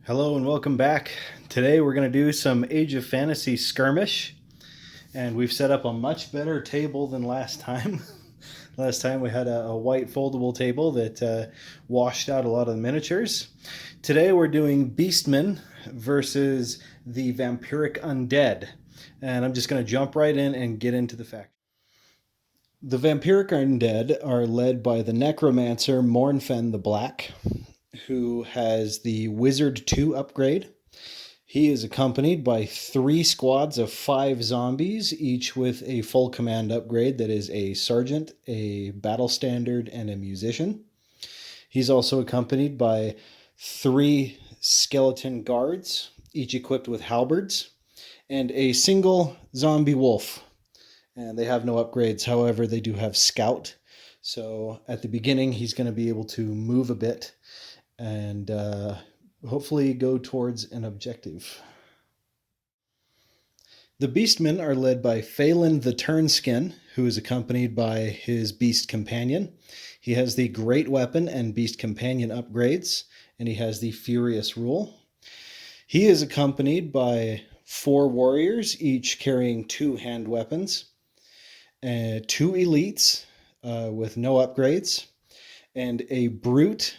Hello and welcome back. Today we're going to do some Age of Fantasy Skirmish, and we've set up a much better table than last time. Last time we had a white foldable table that washed out a lot of the miniatures. Today we're doing Beastmen versus the Vampiric Undead, and I'm just going to jump right in and get into the fact. The Vampiric Undead are led by the Necromancer Mornfen the Black, who has the Wizard 2 upgrade. He is accompanied by 3 squads of 5 zombies, each with a full command upgrade that is a sergeant, a battle standard, and a musician. He's also accompanied by 3 skeleton guards, each equipped with halberds, and a single zombie wolf. And they have no upgrades, however, they do have scout. So at the beginning, he's going to be able to move a bit and hopefully go towards an objective. The Beastmen are led by Phelan the Turnskin, who is accompanied by his beast companion. He has the Great Weapon and Beast Companion upgrades, and he has the Furious Rule. He is accompanied by 4 warriors, each carrying 2 hand weapons, 2 elites with no upgrades, and a brute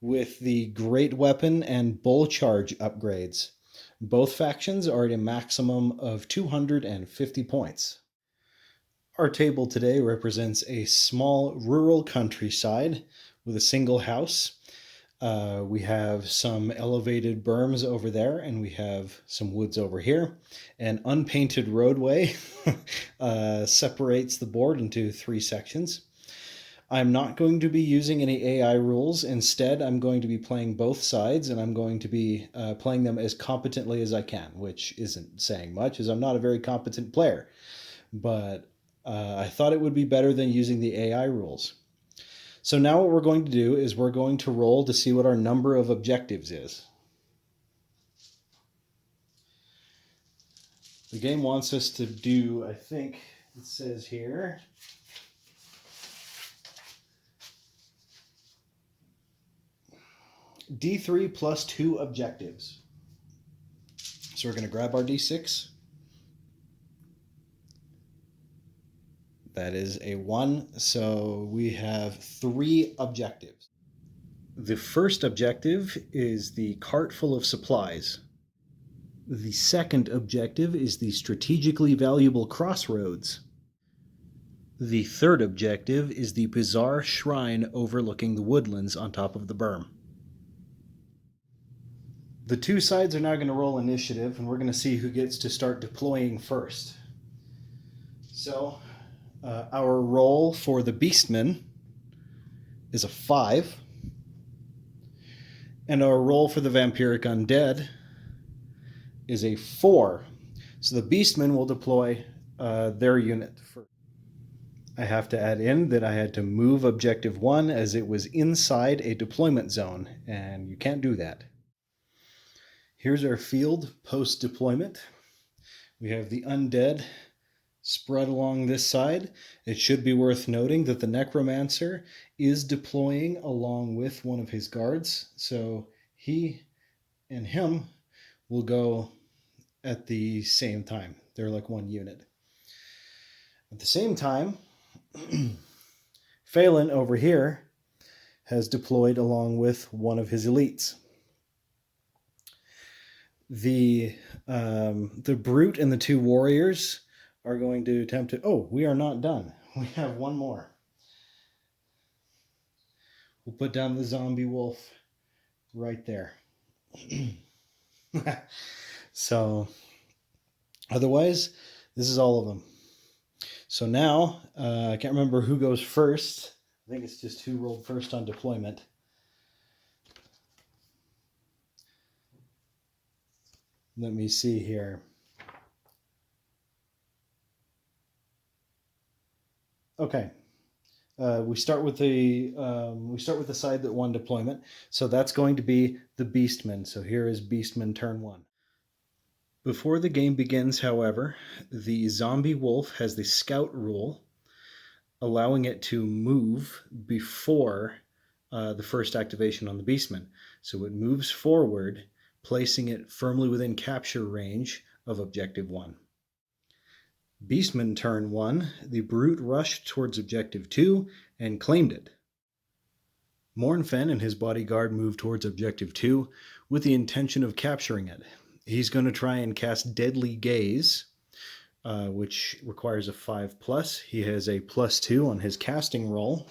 with the Great Weapon and Bull Charge upgrades. Both factions are at a maximum of 250 points. Our table today represents a small rural countryside with a single house. We have some elevated berms over there, and we have some woods over here. An unpainted roadway separates the board into 3 sections. I'm not going to be using any AI rules. Instead, I'm going to be playing both sides, and I'm going to be playing them as competently as I can, which isn't saying much, as I'm not a very competent player. But I thought it would be better than using the AI rules. So now what we're going to do is we're going to roll to see what our number of objectives is. The game wants us to do, I think it says here, D3 plus 2 objectives. So we're going to grab our D6. That is a 1, so we have 3 objectives. The first objective is the cart full of supplies. The second objective is the strategically valuable crossroads. The third objective is the bizarre shrine overlooking the woodlands on top of the berm. The 2 sides are now going to roll initiative, and we're going to see who gets to start deploying first. So, our roll for the Beastmen is a 5, and our roll for the Vampiric Undead is a 4. So the Beastmen will deploy their unit first. I have to add in that I had to move Objective 1 as it was inside a deployment zone, and you can't do that. Here's our field post-deployment. We have the undead spread along this side. It should be worth noting that the Necromancer is deploying along with one of his guards, so he and him will go at the same time. They're like one unit. At the same time, Phelan over here has deployed along with one of his elites. The brute and the 2 warriors are going to attempt to... Oh, we are not done. We have one more. We'll put down the zombie wolf right there. So, otherwise, this is all of them. So now, I can't remember who goes first. I think it's just who rolled first on deployment. Let me see here. Okay. We start with the side that won deployment. So that's going to be the Beastmen. So here is Beastmen turn 1. Before the game begins, however, the zombie wolf has the scout rule, allowing it to move before the first activation on the Beastmen. So it moves forward placing it firmly within capture range of Objective 1. Beastmen turn 1, the Brute rushed towards Objective 2 and claimed it. Mournfen and his bodyguard moved towards Objective 2 with the intention of capturing it. He's going to try and cast Deadly Gaze, which requires a 5+. He has a +2 on his casting roll,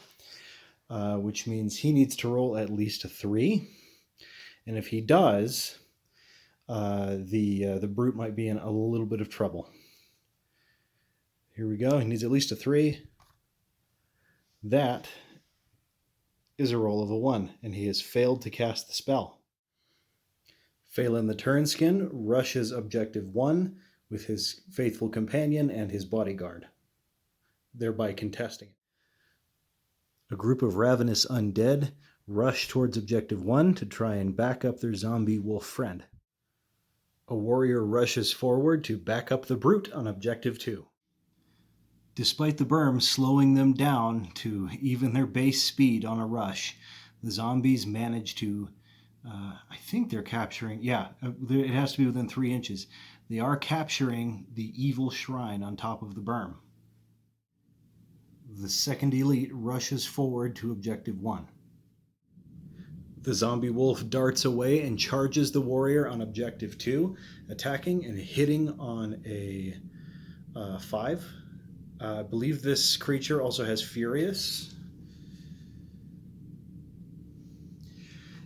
which means he needs to roll at least a 3. And if he does, the Brute might be in a little bit of trouble. Here we go. He needs at least a 3. That is a roll of a 1, and he has failed to cast the spell. Phelan the Turnskin rushes Objective 1 with his faithful companion and his bodyguard, thereby contesting it. A group of ravenous undead rush towards Objective 1 to try and back up their zombie wolf friend. A warrior rushes forward to back up the Brute on Objective 2. Despite the berm slowing them down to even their base speed on a rush, the zombies manage to, I think they're capturing, it has to be within 3 inches. They are capturing the evil shrine on top of the berm. The second elite rushes forward to Objective 1. The zombie wolf darts away and charges the warrior on Objective 2, attacking and hitting on a 5. I believe this creature also has Furious.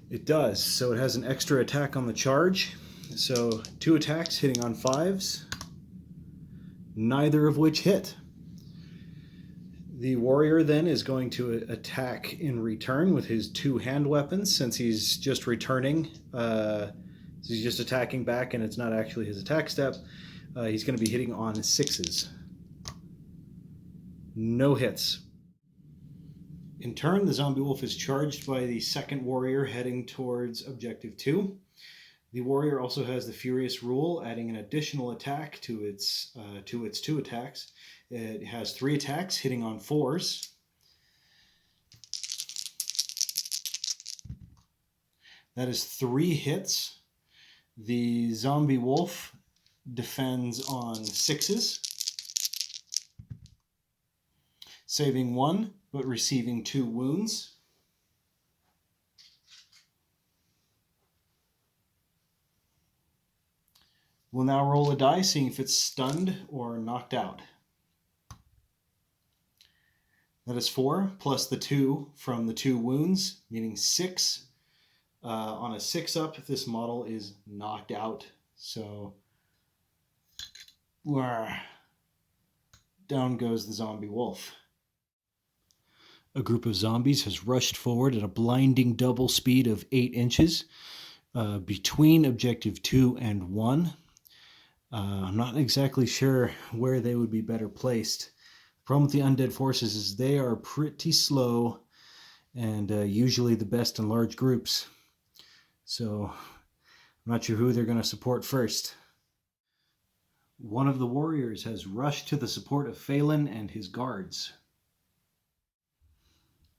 It does, so it has an extra attack on the charge. So 2 attacks hitting on 5s, neither of which hit. The warrior then is going to attack in return with his 2 hand weapons, since he's just returning. He's just attacking back and it's not actually his attack step. He's going to be hitting on 6s. No hits. In turn, the zombie wolf is charged by the second warrior heading towards Objective 2. The warrior also has the Furious rule, adding an additional attack to its 2 attacks. It has 3 attacks hitting on 4s. That is 3 hits. The zombie wolf defends on 6s. Saving 1, but receiving 2 wounds. We'll now roll a die, seeing if it's stunned or knocked out. That is 4, plus the 2 from the 2 wounds, meaning 6. On a 6-up, this model is knocked out. So, down goes the zombie wolf. A group of zombies has rushed forward at a blinding double speed of 8 inches between Objective 2 and 1. I'm not exactly sure where they would be better placed. The problem with the undead forces is they are pretty slow and usually the best in large groups. So I'm not sure who they're going to support first. One of the warriors has rushed to the support of Phelan and his guards.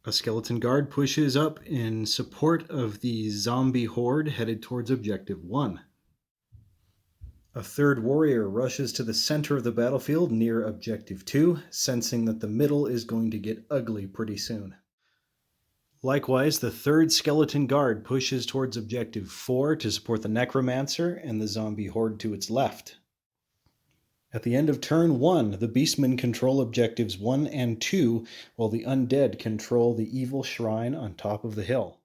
A skeleton guard pushes up in support of the zombie horde headed towards Objective 1. A third warrior rushes to the center of the battlefield near Objective 2, sensing that the middle is going to get ugly pretty soon. Likewise, the third skeleton guard pushes towards Objective 4 to support the necromancer and the zombie horde to its left. At the end of turn 1, the Beastmen control Objectives 1 and 2, while the Undead control the evil shrine on top of the hill.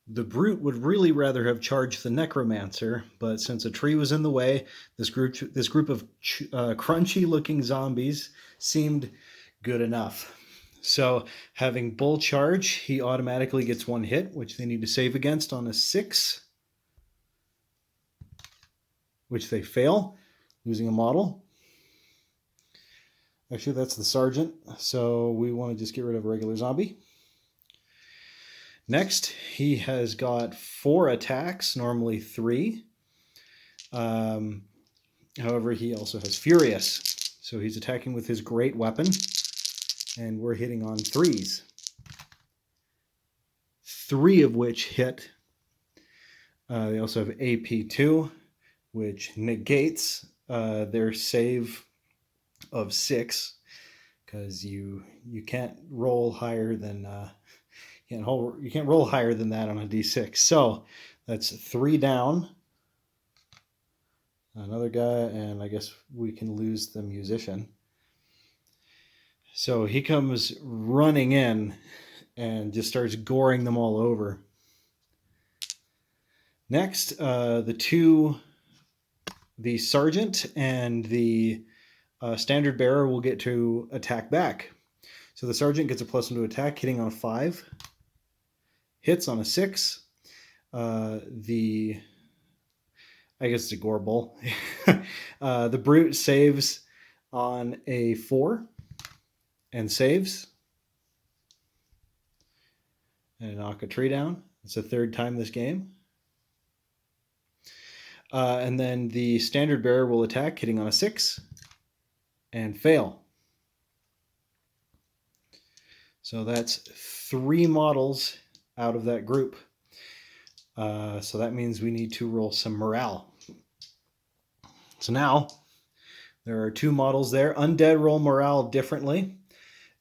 The Brute would really rather have charged the Necromancer, but since a tree was in the way, this group of crunchy-looking zombies seemed good enough. So, having Bull charge, he automatically gets 1 hit, which they need to save against on a 6, which they fail, losing a model. Actually, that's the sergeant, so we want to just get rid of a regular zombie. Next, he has got 4 attacks, normally 3. However, he also has Furious, so he's attacking with his great weapon, and we're hitting on 3s. 3 of which hit. They also have AP2, which negates their save of 6, because you can't roll higher than you can't roll higher than that on a d6. So that's 3 down. Another guy, and I guess we can lose the musician. So he comes running in and just starts goring them all over. Next, the sergeant and the standard bearer will get to attack back. So the sergeant gets a +1 to attack, hitting on a 5. Hits on a 6. I guess it's a gore bowl. The brute saves on a 4 and saves. And knock a tree down. It's the 3rd time this game. And then the standard bearer will attack, hitting on a 6 and fail. So that's 3 models out of that group. So that means we need to roll some morale. So now there are 2 models there. Undead roll morale differently,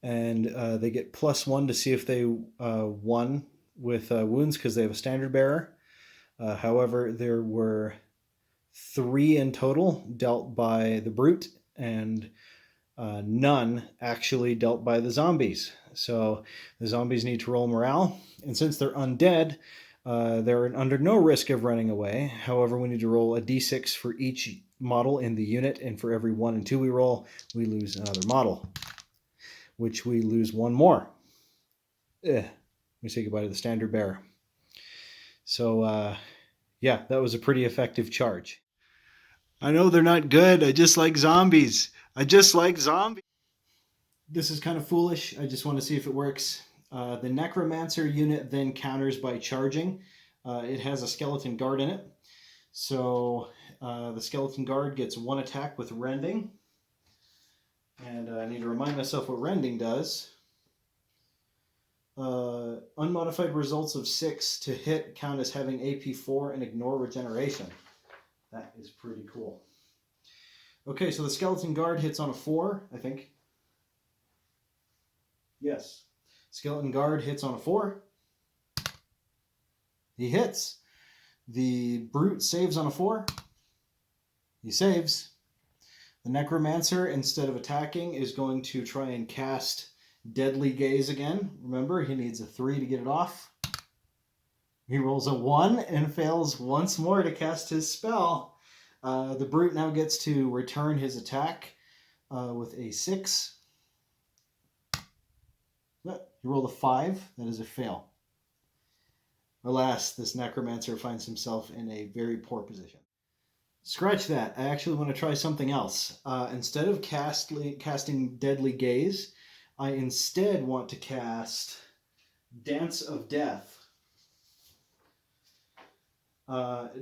and they get +1 to see if they won with wounds because they have a standard bearer. However, there were 3 in total dealt by the brute, and none actually dealt by the zombies. So the zombies need to roll morale, and since they're undead, they're under no risk of running away. However, we need to roll a d6 for each model in the unit, and for every 1 and 2 we roll, we lose another model, which we lose 1 more. We say goodbye to the standard bearer. So, yeah, that was a pretty effective charge. I know they're not good. I just like zombies. This is kind of foolish. I just want to see if it works. The Necromancer unit then counters by charging. It has a skeleton guard in it. So the skeleton guard gets 1 attack with rending. And I need to remind myself what rending does. Unmodified results of 6 to hit count as having AP4 and ignore regeneration. That is pretty cool. Okay, so the skeleton guard hits on a 4, I think. Yes. Skeleton guard hits on a 4. He hits. The brute saves on a 4. He saves. The necromancer, instead of attacking, is going to try and cast Deadly Gaze again. Remember, he needs a 3 to get it off. He rolls a 1 and fails once more to cast his spell. The brute now gets to return his attack with a 6. He rolled a 5. That is a fail. Alas, this necromancer finds himself in a very poor position. Scratch that. I actually want to try something else. Instead of casting Deadly Gaze, I instead want to cast Dance of Death.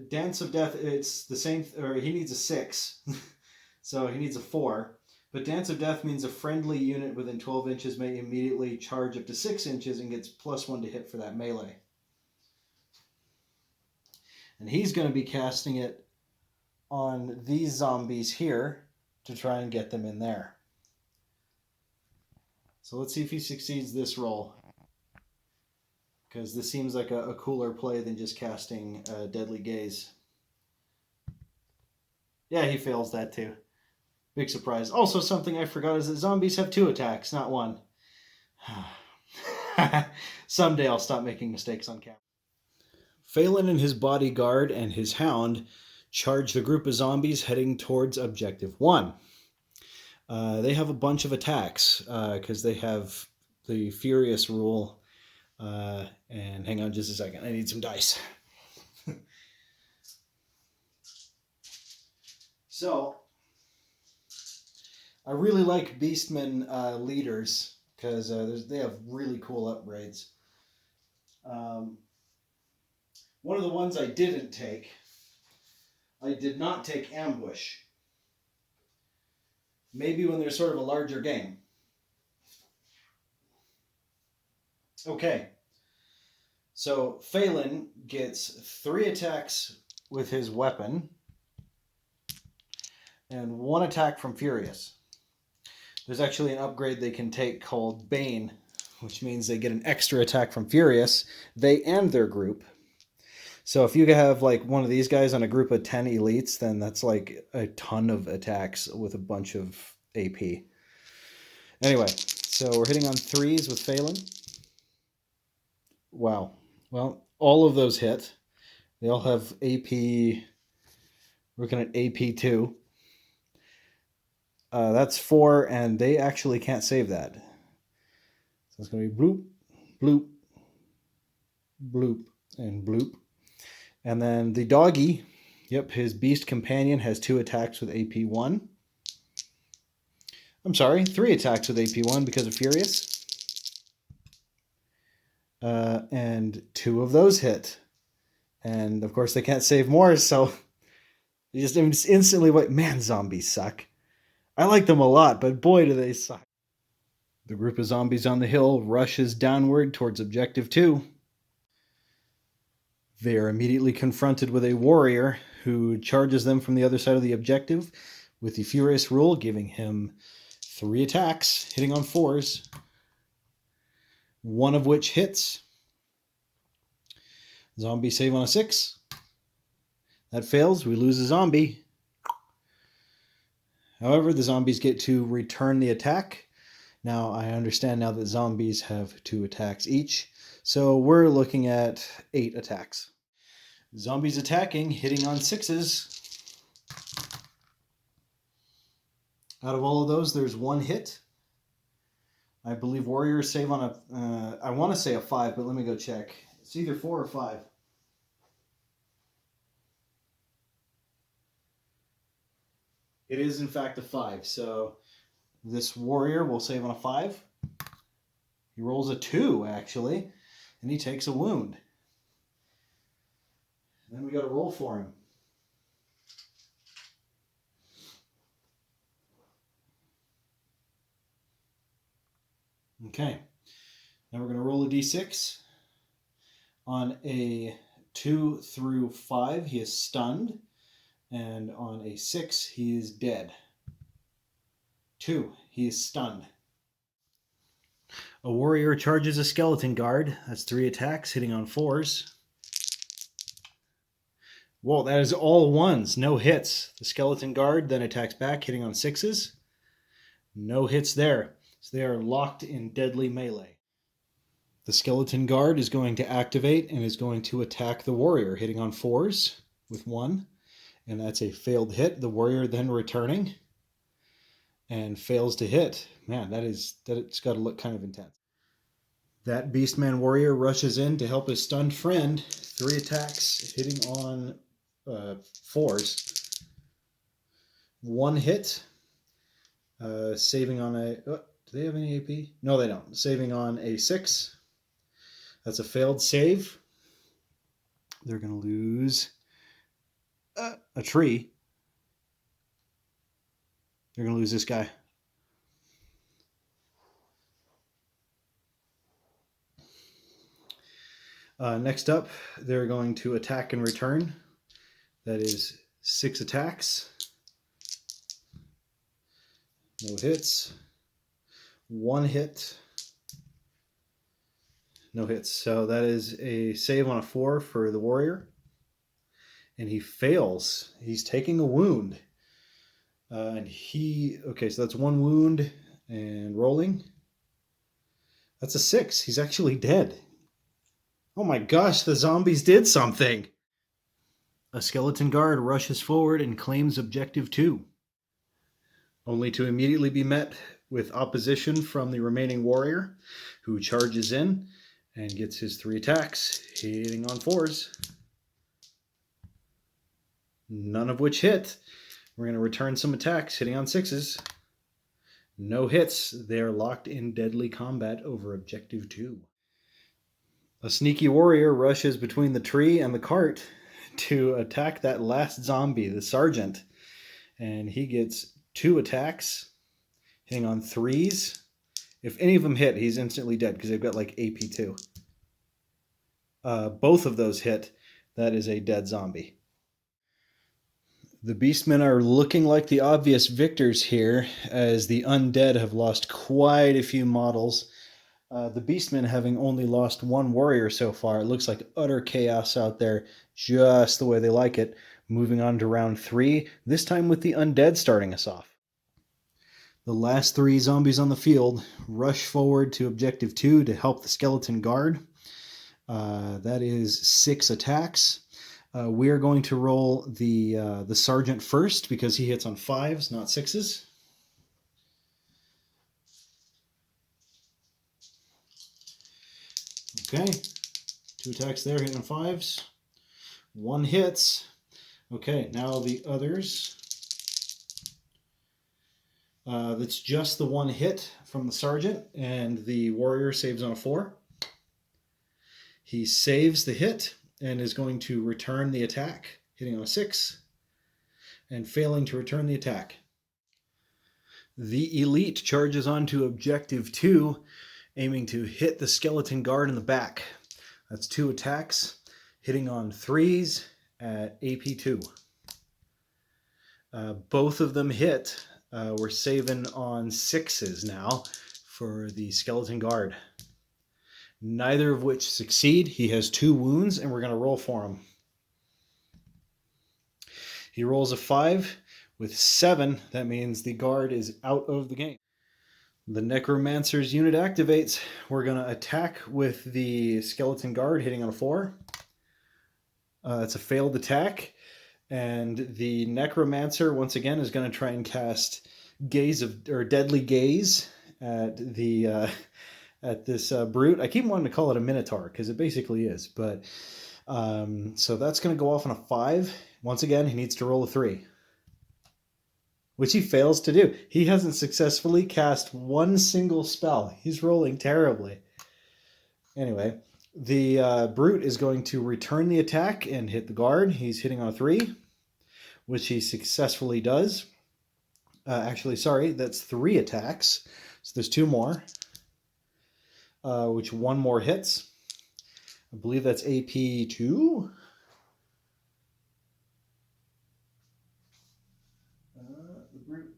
Dance of Death, it's the same, or he needs a 6, so he needs a 4. But Dance of Death means a friendly unit within 12 inches may immediately charge up to 6 inches and gets +1 to hit for that melee. And he's going to be casting it on these zombies here to try and get them in there. So let's see if he succeeds this roll, because this seems like a cooler play than just casting Deadly Gaze. Yeah, he fails that too. Big surprise. Also, something I forgot is that zombies have 2 attacks, not 1. Someday I'll stop making mistakes on camera. Phelan and his bodyguard and his hound charge the group of zombies heading towards Objective 1. They have a bunch of attacks because they have the Furious rule. And hang on just a second. I need some dice. So, I really like Beastmen leaders because they have really cool upgrades. One of the ones I didn't take, I did not take Ambush. Maybe when there's sort of a larger game. Okay. So Phelan gets 3 attacks with his weapon and 1 attack from Furious. There's actually an upgrade they can take called Bane, which means they get an extra attack from Furious, they and their group. So if you have like one of these guys on a group of 10 elites, then that's like a ton of attacks with a bunch of AP. Anyway, so we're hitting on 3s with Phelan. Wow. Well, all of those hit. They all have AP. We're looking at AP2. That's 4, and they actually can't save that. So it's going to be bloop, bloop, bloop, and bloop. And then the doggy, yep, his beast companion has 2 attacks with AP1. I'm sorry, 3 attacks with AP1 because of Furious. And 2 of those hit. And of course they can't save more, so you just instantly wait. Man, zombies suck. I like them a lot, but boy do they suck. The group of zombies on the hill rushes downward towards Objective 2. They are immediately confronted with a warrior who charges them from the other side of the objective with the Furious rule, giving him 3 attacks, hitting on 4s, 1 of which hits. Zombie save on a 6. That fails. We lose a zombie. However, the zombies get to return the attack. Now, I understand now that zombies have 2 attacks each. So we're looking at 8 attacks. Zombies attacking, hitting on 6s. Out of all of those, there's 1 hit. I believe warriors save on a, I want to say a 5, but let me go check. It's either 4 or 5. It is, in fact, a 5. So this warrior will save on a 5. He rolls a 2, actually, and he takes a wound. And then we got to roll for him. Okay. Now we're going to roll a d6. On a 2 through 5, he is stunned. And on a 6, he is dead. 2, he is stunned. A warrior charges a skeleton guard. That's 3 attacks, hitting on 4s. Whoa, that is all 1s, no hits. The skeleton guard then attacks back, hitting on 6s. No hits there. So they are locked in deadly melee. The skeleton guard is going to activate and is going to attack the warrior, hitting on 4s with 1. And that's a failed hit. The warrior then returning and fails to hit. Man, it's got to look kind of intense. That Beastman warrior rushes in to help his stunned friend. 3 attacks, hitting on 4s. 1 hit, saving on a... Oh, do they have any AP? No, they don't. Saving on a 6. That's a failed save. They're going to lose a tree. They're going to lose this guy. Next up, they're going to attack and return. That is 6 attacks. No hits. 1 hit. No hits. So that is a save on a 4 for the warrior. And he fails. He's taking a wound. Okay, so that's 1 wound and rolling. That's a 6. He's actually dead. Oh my gosh, the zombies did something. A skeleton guard rushes forward and claims objective 2. Only to immediately be met with opposition from the remaining warrior, who charges in and gets his 3 attacks, hitting on 4s. None of which hit. We're going to return some attacks, hitting on 6s. No hits. They are locked in deadly combat over objective 2. A sneaky warrior rushes between the tree and the cart to attack that last zombie, the sergeant. And he gets 2 attacks, hitting on 3s. If any of them hit, he's instantly dead because they've got like AP2. Both of those hit. That is a dead zombie. The Beastmen are looking like the obvious victors here, as the Undead have lost quite a few models. The Beastmen having only lost one warrior so far. It looks like utter chaos out there, just the way they like it. Moving on to round 3, this time with the Undead starting us off. The last 3 zombies on the field rush forward to Objective 2 to help the Skeleton Guard. That is 6 attacks. We are going to roll the Sergeant first because he hits on 5s, not 6s. Okay, 2 attacks there, hitting on 5s. 1 hits. Okay, now the others. That's just the 1 hit from the Sergeant, and the Warrior saves on a 4. He saves the hit and is going to return the attack, hitting on a 6, and failing to return the attack. The Elite charges on to Objective 2, aiming to hit the Skeleton Guard in the back. That's 2 attacks, hitting on 3s at AP2. Both of them hit. We're saving on 6s now for the Skeleton Guard. Neither of which succeed. He has 2 wounds, and we're going to roll for him. He rolls a 5 with 7. That means the guard is out of the game. The Necromancer's unit activates. We're going to attack with the Skeleton Guard, hitting on a 4. It's a failed attack. And the Necromancer, once again, is going to try and cast Deadly Gaze at the at this brute. I keep wanting to call it a Minotaur because it basically is. But so that's going to go off on a 5. Once again, he needs to roll a 3, which he fails to do. He hasn't successfully cast one single spell. He's rolling terribly. Anyway, the brute is going to return the attack and hit the guard. He's hitting on a 3, which he successfully does. Actually, sorry, that's 3 attacks. So there's 2 more, which 1 more hits. I believe that's AP2. The brute.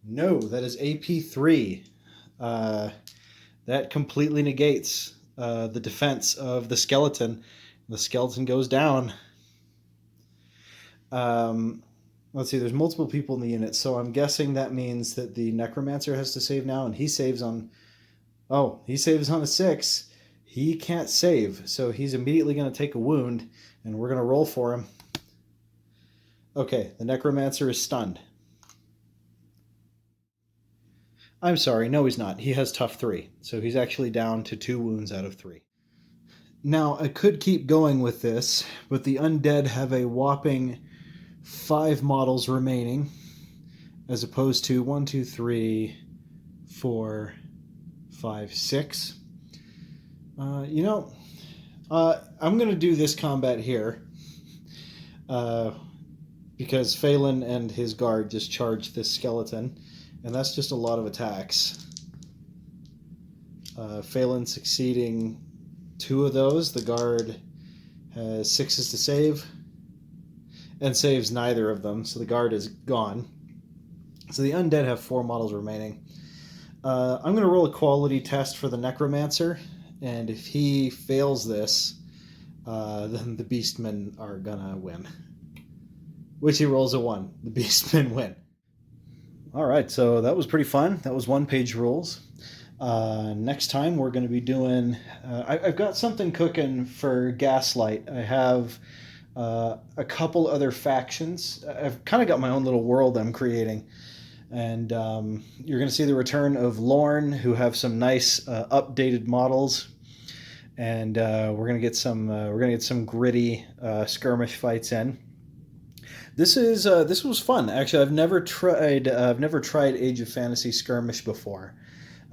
No, that is AP3. That completely negates the defense of the skeleton. The skeleton goes down. Let's see, there's multiple people in the unit, so I'm guessing that means that the Necromancer has to save now, and he saves on... Oh, he saves on a 6. He can't save, so he's immediately going to take a wound, and we're going to roll for him. Okay, the Necromancer is stunned. I'm sorry, no he's not. He has tough 3, so he's actually down to 2 wounds out of 3. Now, I could keep going with this, but the Undead have a whopping 5 models remaining, as opposed to 1, 2, 3, 4, 5, 6. I'm going to do this combat here, because Phelan and his guard just charged this skeleton, and that's just a lot of attacks. Phelan succeeding 2 of those. The guard has 6s to save, and saves neither of them, so the guard is gone. So the Undead have 4 models remaining. I'm going to roll a quality test for the Necromancer, and if he fails this, then the Beastmen are going to win. Which he rolls a 1. The Beastmen win. Alright, so that was pretty fun. That was 1-page rules. Next time we're going to be doing... I've got something cooking for Gaslight. I have... a couple other factions. I've kind of got my own little world I'm creating, and you're going to see the return of Lorne, who have some nice updated models, and we're going to get some gritty skirmish fights in. This was fun. Actually, I've never tried Age of Fantasy Skirmish before.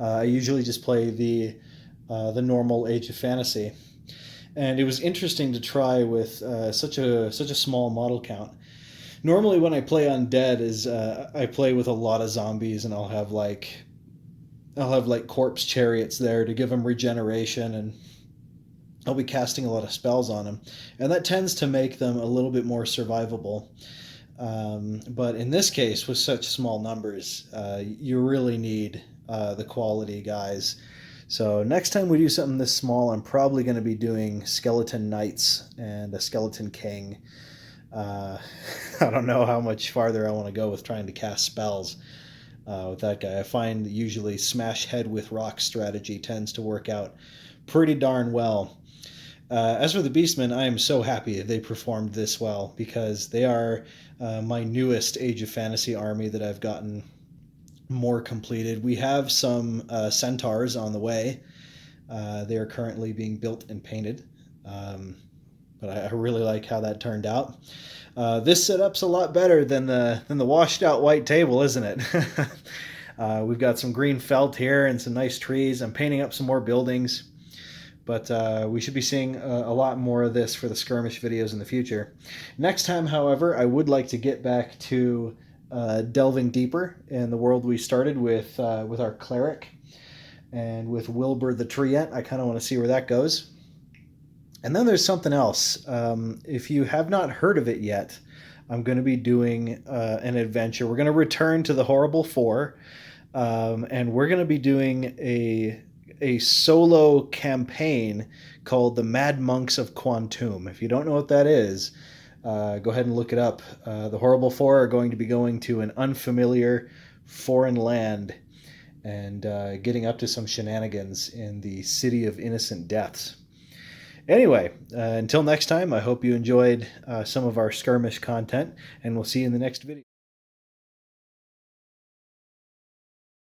I usually just play the normal Age of Fantasy. And it was interesting to try with such a small model count. Normally, when I play Undead, I play with a lot of zombies, and I'll have like corpse chariots there to give them regeneration, and I'll be casting a lot of spells on them, and that tends to make them a little bit more survivable. But in this case, with such small numbers, you really need the quality guys. So next time we do something this small, I'm probably going to be doing skeleton knights and a skeleton king. Uh, I don't know how much farther I want to go with trying to cast spells with that guy. I find usually smash head with rock strategy tends to work out pretty darn well. As for the Beastmen, I am so happy they performed this well because they are my newest Age of Fantasy army that I've gotten more completed. We have some centaurs on the way. They are currently being built and painted. But I really like how that turned out. This setup's a lot better than the washed out white table, isn't it? We've got some green felt here and some nice trees. I'm painting up some more buildings. But we should be seeing a lot more of this for the skirmish videos in the future. Next time, however, I would like to get back to delving deeper in the world we started with our cleric and with Wilbur the Treant. I kind of want to see where that goes. And then there's something else. If you have not heard of it yet, I'm going to be doing an adventure. We're going to return to the Horrible Four, and we're going to be doing a solo campaign called the Mad Monks of Quantum. If you don't know what that is, go ahead and look it up. The Horrible Four are going to be going to an unfamiliar foreign land and getting up to some shenanigans in the City of Innocent Deaths. Anyway, until next time, I hope you enjoyed some of our skirmish content, and we'll see you in the next video.